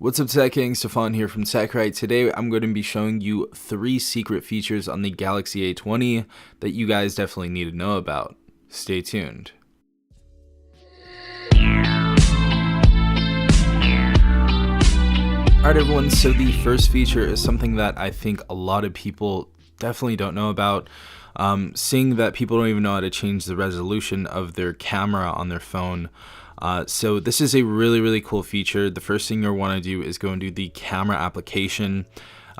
What's up, Tech Gang? Stefan here from TechRight. Today I'm going to be showing you 3 secret features on the Galaxy A20 that you guys definitely need to know about. Stay tuned. Alright everyone, so the first feature is something that I think a lot of people definitely don't know about. Seeing that people don't even know how to change the resolution of their camera on their phone. So this is a really cool feature. The first thing you'll want to do is go and do the camera application.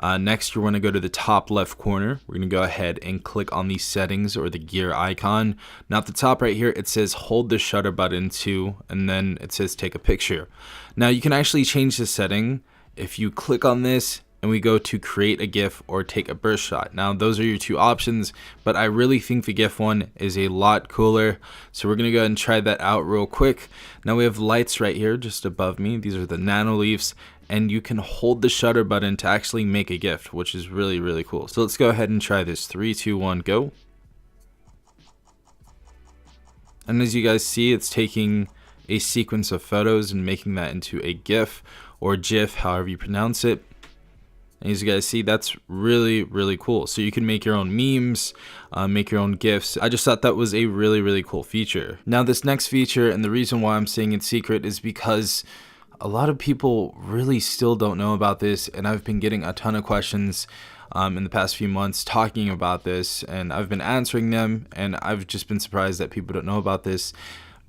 Next, you want to go to the top left corner. We're going to go ahead and click on the settings or the gear icon. Now at the top right here, it says hold the shutter button to, and then it says take a picture. Now you can actually change the setting if you click on this and we go to create a GIF or take a burst shot. Now those are your 2 options, but I really think the GIF one is a lot cooler. So we're gonna go ahead and try that out real quick. Now we have lights right here just above me. These are the nano leaves, and you can hold the shutter button to actually make a GIF, which is really cool. So let's go ahead and try this. 3, 2, 1, go. And as you guys see, it's taking a sequence of photos and making that into a GIF or GIF, however you pronounce it. And as you guys see, that's really cool. So you can make your own memes, make your own GIFs. I just thought that was a really cool feature. Now this next feature, and the reason why I'm saying it's secret, is because a lot of people really still don't know about this, and I've been getting a ton of questions in the past few months talking about this, and I've been answering them, and I've just been surprised that people don't know about this.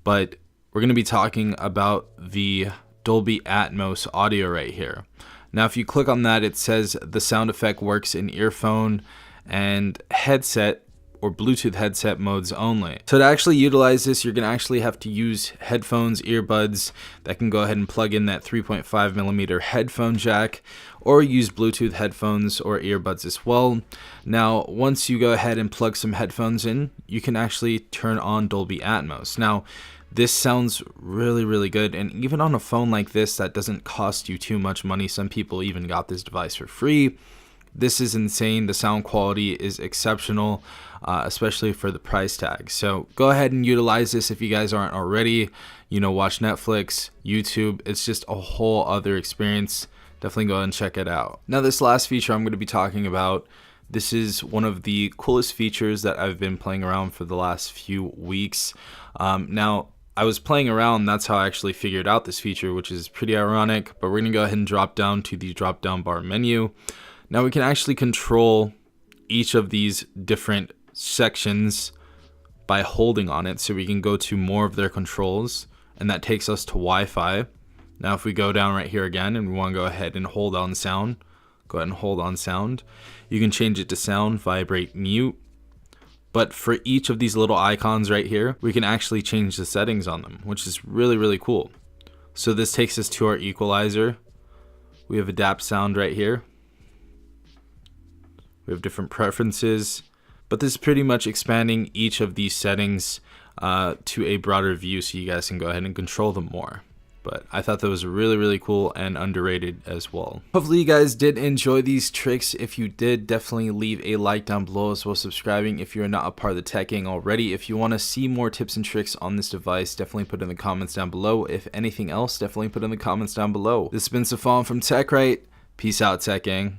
But we're going to be talking about the Dolby Atmos audio right here. Now if you click on that, it says the sound effect works in earphone and headset or Bluetooth headset modes only. So to actually utilize this, you're gonna actually have to use headphones, earbuds that can go ahead and plug in that 3.5mm headphone jack, or use Bluetooth headphones or earbuds as well. Now once you go ahead and plug some headphones in, you can actually turn on Dolby Atmos. Now this sounds really good, and even on a phone like this that doesn't cost you too much money, some people even got this device for free. This is insane. The sound quality is exceptional, especially for the price tag. So go ahead and utilize this if you guys aren't already. You know, watch Netflix, YouTube. It's just a whole other experience. Definitely go ahead and check it out. Now this last feature I'm going to be talking about, this is one of the coolest features that I've been playing around for the last few weeks. Now I was playing around, that's how I actually figured out this feature, which is pretty ironic, but we're gonna go ahead and drop down to the drop down bar menu. Now we can actually control each of these different sections by holding on it, so we can go to more of their controls, and that takes us to Wi-Fi. Now if we go down right here again and we want to go ahead and hold on sound, go ahead and hold on sound. You can change it to sound, vibrate, mute. But for each of these little icons right here, we can actually change the settings on them, which is really cool. So this takes us to our equalizer. We have adapt sound right here. We have different preferences, but this is pretty much expanding each of these settings to a broader view, so you guys can go ahead and control them more. But I thought that was really cool and underrated as well. Hopefully you guys did enjoy these tricks. If you did, definitely leave a like down below, as well as subscribing if you're not a part of the Tech Gang already. If you want to see more tips and tricks on this device, definitely put it in the comments down below. If anything else, definitely put it in the comments down below. This has been Stefan from TechRight. Peace out, Tech Gang.